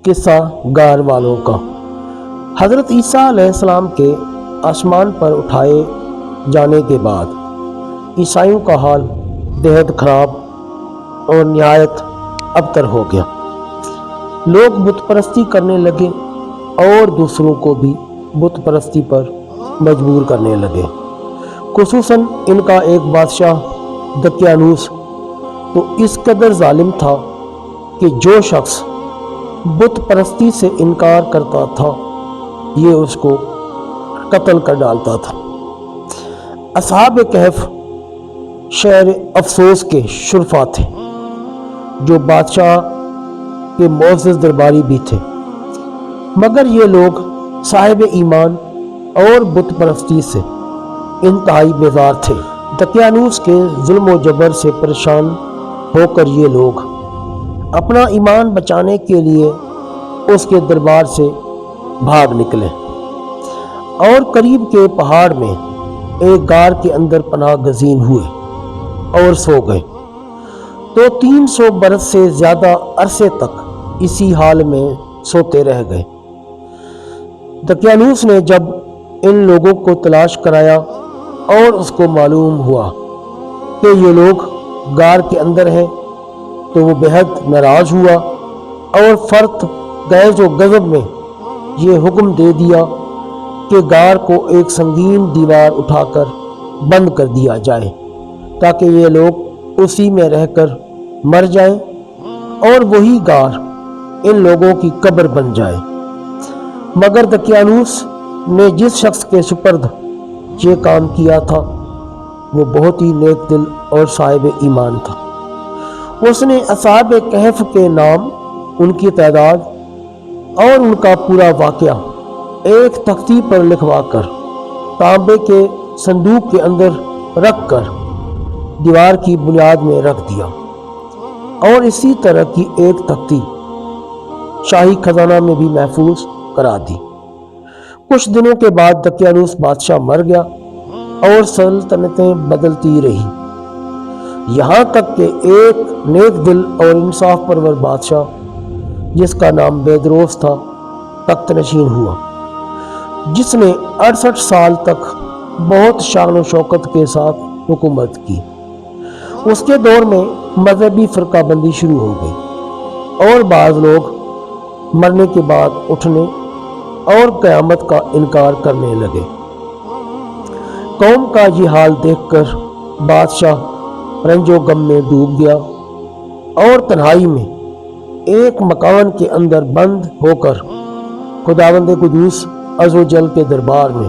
قصہ غار والوں کا۔ حضرت عیسیٰ علیہ السلام کے آسمان پر اٹھائے جانے کے بعد عیسائیوں کا حال بہت خراب اور نہایت ابتر ہو گیا۔ لوگ بت پرستی کرنے لگے اور دوسروں کو بھی بت پرستی پر مجبور کرنے لگے۔ خصوصاً ان کا ایک بادشاہ دقیانوس تو اس قدر ظالم تھا کہ جو شخص بت پرستی سے انکار کرتا تھا یہ اس کو قتل کر ڈالتا تھا۔ اصحاب کہف شہر افسوس کے شرفا تھے جو بادشاہ کے معزز درباری بھی تھے، مگر یہ لوگ صاحب ایمان اور بت پرستی سے انتہائی بیزار تھے۔ دقیانوس کے ظلم و جبر سے پریشان ہو کر یہ لوگ اپنا ایمان بچانے کے لیے اس کے دربار سے بھاگ نکلے اور قریب کے پہاڑ میں ایک غار کے اندر پناہ گزین ہوئے اور سو گئے۔ تو 300 برس سے زیادہ عرصے تک اسی حال میں سوتے رہ گئے۔ دقیانوس نے جب ان لوگوں کو تلاش کرایا اور اس کو معلوم ہوا کہ یہ لوگ غار کے اندر ہیں تو وہ بہت ناراض ہوا اور فرط غیظ و غضب میں یہ حکم دے دیا کہ غار کو ایک سنگین دیوار اٹھا کر بند کر دیا جائے تاکہ یہ لوگ اسی میں رہ کر مر جائیں اور وہی غار ان لوگوں کی قبر بن جائے۔ مگر دقیانوس نے جس شخص کے سپرد یہ کام کیا تھا وہ بہت ہی نیک دل اور صاحب ایمان تھا۔ اس نے اصحاب کہف کے نام، ان کی تعداد اور ان کا پورا واقعہ ایک تختی پر لکھوا کر تانبے کے صندوق کے اندر رکھ کر دیوار کی بنیاد میں رکھ دیا اور اسی طرح کی ایک تختی شاہی خزانہ میں بھی محفوظ کرا دی۔ کچھ دنوں کے بعد دقیانوس بادشاہ مر گیا اور سلطنتیں بدلتی رہی، یہاں تک کہ ایک نیک دل اور انصاف پرور بادشاہ جس کا نام بیدروس تھا تخت نشین ہوا، جس نے 68 سال تک بہت شان و شوکت کے ساتھ حکومت کی۔ اس کے دور میں مذہبی فرقہ بندی شروع ہو گئی اور بعض لوگ مرنے کے بعد اٹھنے اور قیامت کا انکار کرنے لگے۔ قوم کا یہ حال دیکھ کر بادشاہ رنج و غم میں ڈوب گیا اور تنہائی میں ایک مکان کے اندر بند ہو کر خداوند قدوس عز و جل کے دربار میں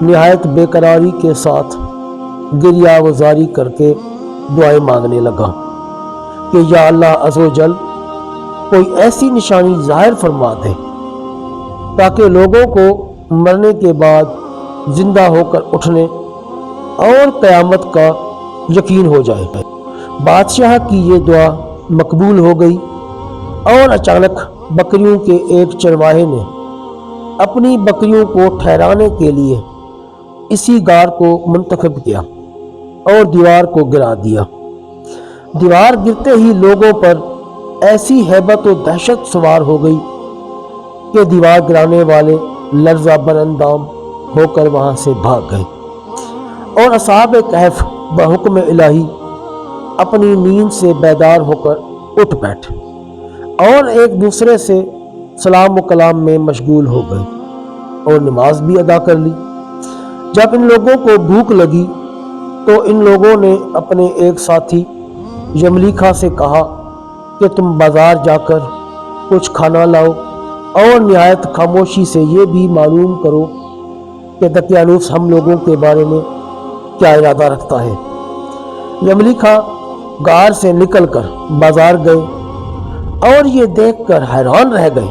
نہایت بے قراری کے ساتھ گریہ وزاری کر کے دعائیں مانگنے لگا کہ یا اللہ عز و جل کوئی ایسی نشانی ظاہر فرما دے تاکہ لوگوں کو مرنے کے بعد زندہ ہو کر اٹھنے اور قیامت کا یقین ہو جائے۔ بادشاہ کی یہ دعا مقبول ہو گئی اور اچانک بکریوں کے ایک چرواہے نے اپنی بکریوں کو ٹھہرانے کے لیے اسی غار کو منتخب کیا اور دیوار کو گرا دیا۔ دیوار گرتے ہی لوگوں پر ایسی ہیبت و دہشت سوار ہو گئی کہ دیوار گرانے والے لرزہ بر اندام ہو کر وہاں سے بھاگ گئے اور اصحاب کہف بحکم الہی اپنی نیند سے بیدار ہو کر اٹھ بیٹھے اور ایک دوسرے سے سلام و کلام میں مشغول ہو گئے اور نماز بھی ادا کر لی۔ جب ان لوگوں کو بھوک لگی تو ان لوگوں نے اپنے ایک ساتھی یملیکھا سے کہا کہ تم بازار جا کر کچھ کھانا لاؤ اور نہایت خاموشی سے یہ بھی معلوم کرو کہ دقیانوس ہم لوگوں کے بارے میں کیا ارادہ رکھتا ہے۔ یملیکھا غار سے نکل کر بازار گئے اور یہ دیکھ کر حیران رہ گئے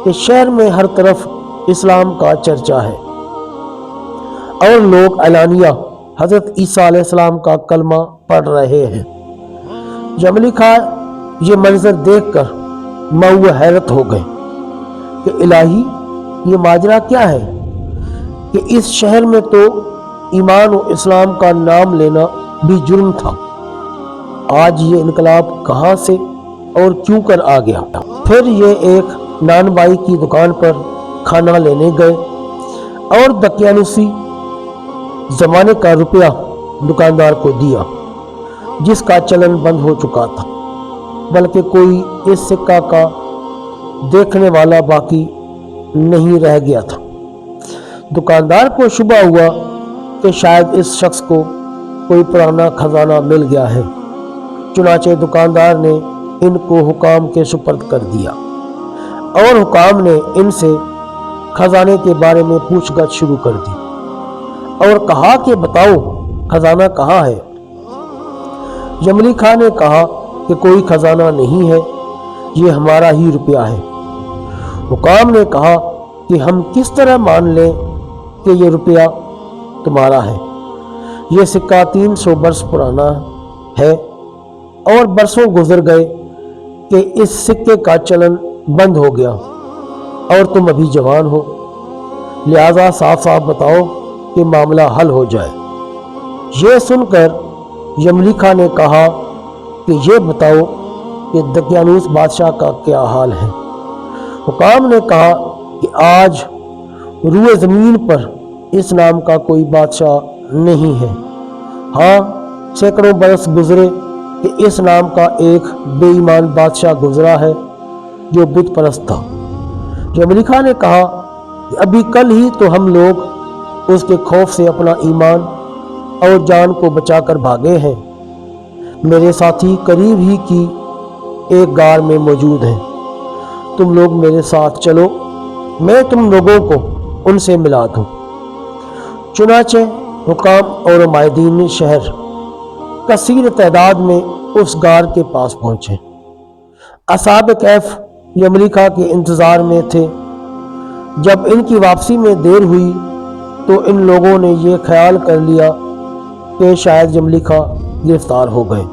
کہ شہر میں ہر طرف اسلام کا چرچا ہے اور لوگ اعلانیہ حضرت عیسیٰ علیہ السلام کا کلمہ پڑھ رہے ہیں۔ یملیکھا یہ منظر دیکھ کر مؤ حیرت ہو گئے کہ الہی یہ ماجرا کیا ہے کہ اس شہر میں تو ایمان و اسلام کا نام لینا بھی جرم تھا، آج یہ انقلاب کہاں سے اور کیوں کر آ گیا؟ پھر یہ ایک نان بائی کی دکان پر کھانا لینے گئے اور دقیانوسی زمانے کا روپیہ دکاندار کو دیا جس کا چلن بند ہو چکا تھا، بلکہ کوئی اس سکہ کا دیکھنے والا باقی نہیں رہ گیا تھا۔ دکاندار کو شبہ ہوا کہ شاید اس شخص کو کوئی پرانا خزانہ مل گیا ہے، چنانچہ دکاندار نے ان کو حکام کے سپرد کر دیا اور حکام نے ان سے خزانے کے بارے میں پوچھ گچھ شروع کر دی اور کہا کہ بتاؤ خزانہ کہاں ہے؟ جملی خان نے کہا کہ کوئی خزانہ نہیں ہے، یہ ہمارا ہی روپیہ ہے۔ حکام نے کہا کہ ہم کس طرح مان لیں کہ یہ روپیہ تمہارا ہے؟ یہ سکہ 300 برس پرانا ہے اور برسوں گزر گئے کہ اس سکے کا چلن بند ہو گیا اور تم ابھی جوان ہو، لہذا صاف صاف بتاؤ کہ معاملہ حل ہو جائے۔ یہ سن کر یملیکا نے کہا کہ یہ بتاؤ کہ دقیانوس بادشاہ کا کیا حال ہے؟ حکام نے کہا کہ آج روئے زمین پر اس نام کا کوئی بادشاہ نہیں ہے، ہاں سینکڑوں برس گزرے کہ اس نام کا ایک بے ایمان بادشاہ گزرا ہے جو بت پرست تھا۔ یملیکا نے کہا کہ ابھی کل ہی تو ہم لوگ اس کے خوف سے اپنا ایمان اور جان کو بچا کر بھاگے ہیں۔ میرے ساتھی قریب ہی کی ایک غار میں موجود ہیں، تم لوگ میرے ساتھ چلو، میں تم لوگوں کو ان سے ملا دوں۔ چنانچہ حکام اور عمائدین شہر کثیر تعداد میں اس غار کے پاس پہنچے۔ اصحاب کہف یملیکا کے انتظار میں تھے۔ جب ان کی واپسی میں دیر ہوئی تو ان لوگوں نے یہ خیال کر لیا کہ شاید یملیکا گرفتار ہو گئے،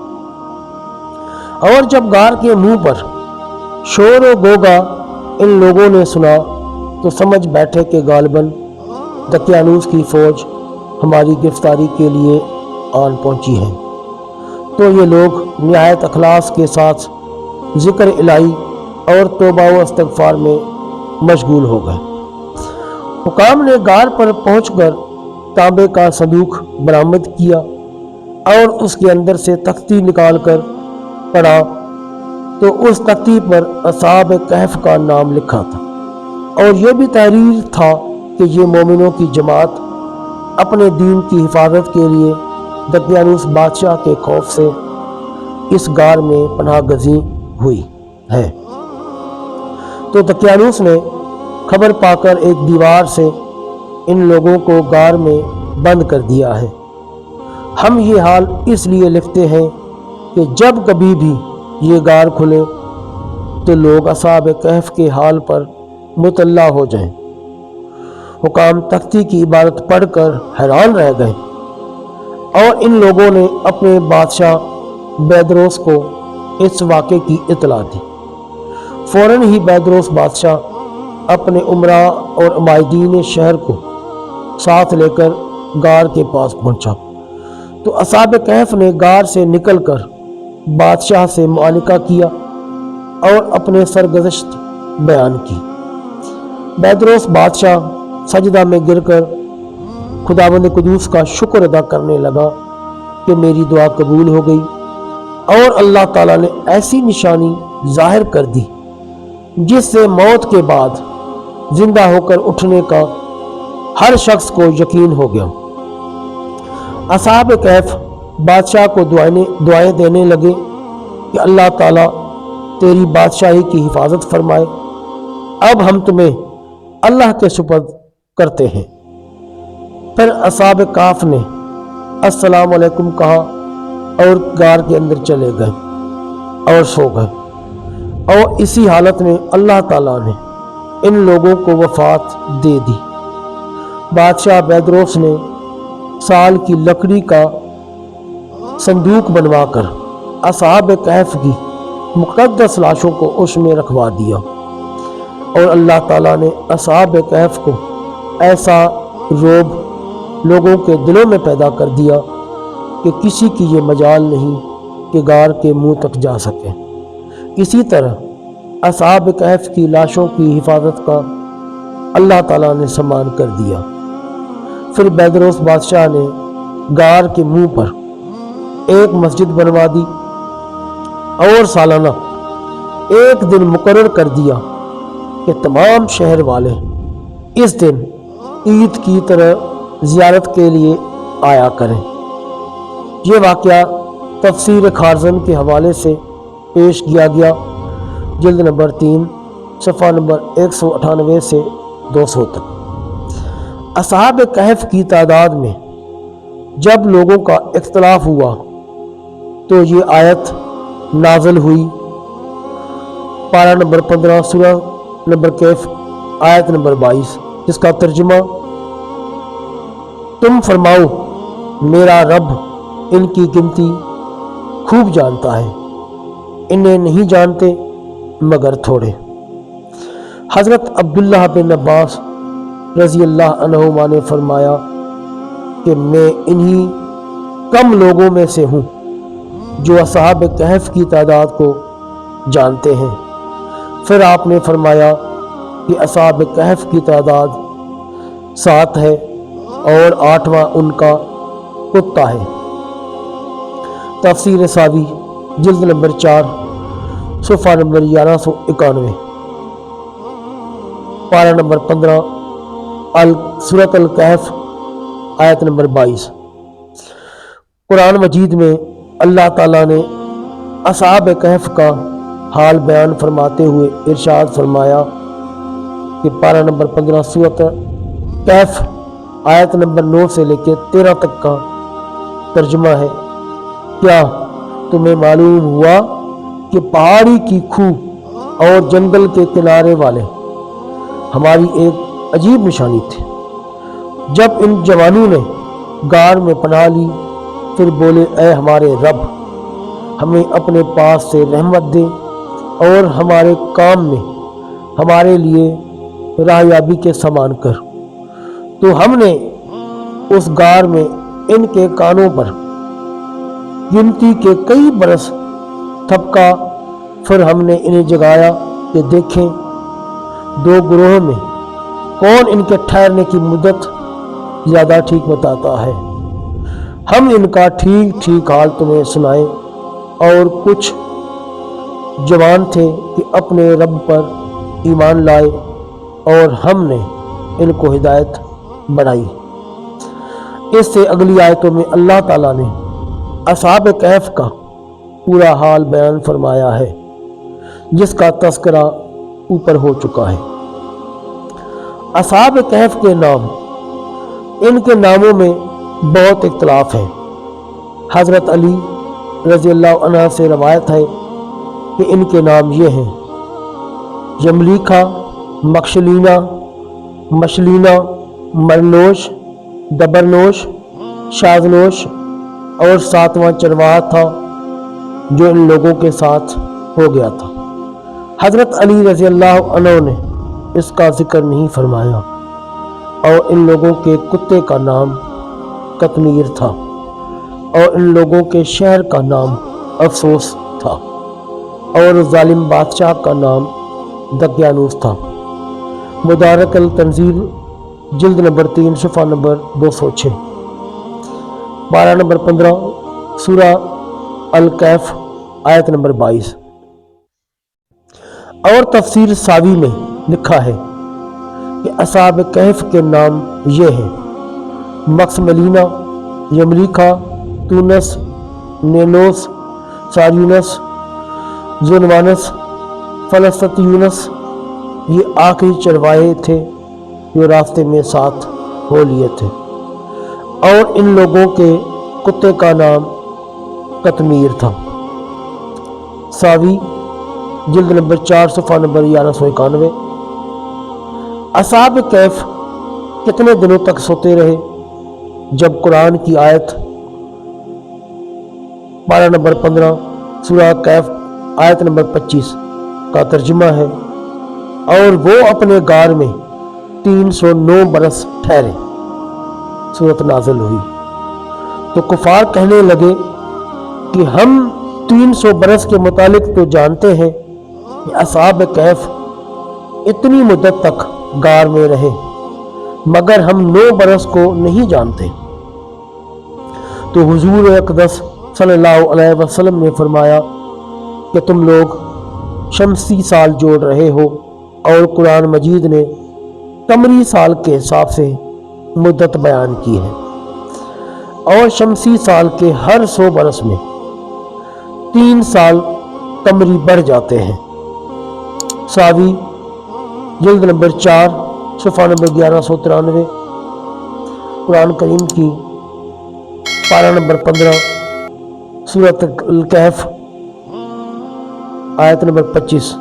اور جب غار کے منہ پر شور و گوگا ان لوگوں نے سنا تو سمجھ بیٹھے کہ غالباً دقیانوس کی فوج ہماری گرفتاری کے لیے آن پہنچی ہے۔ تو یہ لوگ نہایت اخلاص کے ساتھ ذکر الہی اور توبہ و استغفار میں مشغول ہو گئے۔ حکام نے غار پر پہنچ کر تانبے کا صندوق برآمد کیا اور اس کے اندر سے تختی نکال کر پڑھا تو اس تختی پر اصحاب کہف کا نام لکھا تھا، اور یہ بھی تحریر تھا کہ یہ مومنوں کی جماعت اپنے دین کی حفاظت کے لیے دقیانوس بادشاہ کے خوف سے اس غار میں پناہ گزین ہوئی ہے۔ تو دقیانوس نے خبر پا کر ایک دیوار سے ان لوگوں کو غار میں بند کر دیا ہے۔ ہم یہ حال اس لیے لکھتے ہیں کہ جب کبھی بھی یہ غار کھلے تو لوگ اصحاب کہف کے حال پر مطلع ہو جائیں۔ حکام تختی کی عبارت پڑھ کر حیران رہ گئے، اور ان لوگوں نے اپنے بادشاہ بیدروس کو اس واقعے کی اطلاع دی۔ فوراً ہی بیدروس بادشاہ اپنے امراء اور عمائدین شہر کو ساتھ لے کر غار کے پاس پہنچا تو اصحاب کہف نے غار سے نکل کر بادشاہ سے معانقہ کیا اور اپنے سرگزشت بیان کی۔ بیدروس بادشاہ سجدہ میں گر کر خداوند قدوس کا شکر ادا کرنے لگا کہ میری دعا قبول ہو گئی، اور اللہ تعالیٰ نے ایسی نشانی ظاہر کر دی جس سے موت کے بعد زندہ ہو کر اٹھنے کا ہر شخص کو یقین ہو گیا۔ اصحاب کہف بادشاہ کو دعائیں دینے لگے کہ اللہ تعالیٰ تیری بادشاہی کی حفاظت فرمائے، اب ہم تمہیں اللہ کے سپرد کرتے ہیں۔ پھر اصحاب کہف نے السلام علیکم کہا اور غار کے اندر چلے گئے اور سو گئے، اور اسی حالت میں اللہ تعالیٰ نے ان لوگوں کو وفات دے دی۔ بادشاہ بیدروس نے سال کی لکڑی کا صندوق بنوا کر اصحاب کہف کی مقدس لاشوں کو اس میں رکھوا دیا، اور اللہ تعالیٰ نے اصحاب کہف کو ایسا رعب لوگوں کے دلوں میں پیدا کر دیا کہ کسی کی یہ مجال نہیں کہ غار کے منہ تک جا سکے۔ اسی طرح اصحاب کہف کی لاشوں کی حفاظت کا اللہ تعالیٰ نے سامان کر دیا۔ پھر بیدروس بادشاہ نے غار کے منہ پر ایک مسجد بنوا دی اور سالانہ ایک دن مقرر کر دیا کہ تمام شہر والے اس دن عید کی طرح زیارت کے لیے آیا کریں۔ یہ واقعہ تفسیر خارزن کے حوالے سے پیش کیا گیا، جلد نمبر 3 صفحہ نمبر 198 سے 200 تک۔ اصحاب کہف کی تعداد میں جب لوگوں کا اختلاف ہوا تو یہ آیت نازل ہوئی۔ پارہ نمبر 15 سورہ نمبر کہف آیت نمبر 22، جس کا ترجمہ تم فرماؤ میرا رب ان کی گنتی خوب جانتا ہے، انہیں نہیں جانتے مگر تھوڑے۔ حضرت عبداللہ بن عباس رضی اللہ عنہما نے فرمایا کہ میں انہی کم لوگوں میں سے ہوں جو اصحاب کہف کی تعداد کو جانتے ہیں۔ پھر آپ نے فرمایا کہ اصحاب کہف کی تعداد 7 ہے اور 8واں ان کا کتا ہے۔ تفسیر ساوی جلد نمبر 4 صفحہ نمبر 1191، پارہ نمبر 15 سورۃ الکہف آیت نمبر 22۔ قرآن مجید میں اللہ تعالیٰ نے اصحاب کہف کا حال بیان فرماتے ہوئے ارشاد فرمایا کہ پارہ نمبر 15 سورۃ کہف آیت نمبر 9 سے لے کے 13 تک کا ترجمہ ہے، کیا تمہیں معلوم ہوا کہ پہاڑی کی کھو اور جنگل کے کنارے والے ہماری ایک عجیب نشانی تھی۔ جب ان جوانوں نے غار میں پناہ لی پھر بولے اے ہمارے رب، ہمیں اپنے پاس سے رحمت دے اور ہمارے کام میں ہمارے لیے راہیابی کے سامان کر۔ تو ہم نے اس غار میں ان کے کانوں پر گنتی کے کئی برس تھپکا، پھر ہم نے انہیں جگایا کہ دیکھیں دو گروہ میں کون ان کے ٹھہرنے کی مدت زیادہ ٹھیک بتاتا ہے۔ ہم ان کا ٹھیک ٹھیک حال تمہیں سنائیں۔ اور کچھ جوان تھے کہ اپنے رب پر ایمان لائے اور ہم نے ان کو ہدایت بڑھائی۔ اس سے اگلی آیتوں میں اللہ تعالیٰ نے اصحاب کہف کا پورا حال بیان فرمایا ہے، جس کا تذکرہ اوپر ہو چکا ہے۔ اصحاب کہف کے نام، ان کے ناموں میں بہت اختلاف ہے۔ حضرت علی رضی اللہ عنہ سے روایت ہے کہ ان کے نام یہ ہیں: یملیکہ، مکشلینہ، مشلینہ، مرنوش، دبرنوش، شازنوش، اور 7واں چرواہا تھا جو ان لوگوں کے ساتھ ہو گیا تھا۔ حضرت علی رضی اللہ عنہ نے اس کا ذکر نہیں فرمایا۔ اور ان لوگوں کے کتے کا نام قطمیر تھا اور ان لوگوں کے شہر کا نام افسوس تھا اور ظالم بادشاہ کا نام دقیانوس تھا۔ مدارک التنزیل جلد نمبر 3 صفحہ نمبر 206، پارہ نمبر 15 سورہ الکہف آیت نمبر 22۔ اور تفسیر ساوی میں لکھا ہے کہ اصحاب کہف کے نام یہ ہیں: مکسملینہ، یملیکہ، تونس، نینوس، ساریونس، زنوانس، فلسطیونس۔ یہ آخری چرواہے تھے جو راستے میں ساتھ ہو لیے تھے۔ اور ان لوگوں کے کتے کا نام قطمیر تھا۔ ساوی جلد نمبر 4 صفحہ نمبر 1191۔ اصحاب کہف کتنے دنوں تک سوتے رہے؟ جب قرآن کی آیت پارہ نمبر 15 سورہ کہف آیت نمبر 25 کا ترجمہ ہے، اور وہ اپنے غار میں 309 برس ٹھہرے، سورت نازل ہوئی۔ تو کفار کہنے لگے کہ ہم 300 برس کے متعلق تو جانتے ہیں کہ اصحاب کہف اتنی مدت تک غار میں رہے، مگر ہم 9 برس کو نہیں جانتے۔ تو حضور اقدس صلی اللہ علیہ وسلم نے فرمایا کہ تم لوگ شمسی سال جوڑ رہے ہو، اور قرآن مجید نے قمری سال کے حساب سے مدت بیان کی ہے، اور شمسی سال کے ہر 100 برس میں 3 سال قمری بڑھ جاتے ہیں۔ ساوی جلد نمبر 4 صفحہ نمبر 1193، قرآن کریم کی پارہ نمبر 15 سورۃ الکہف آیت نمبر 25۔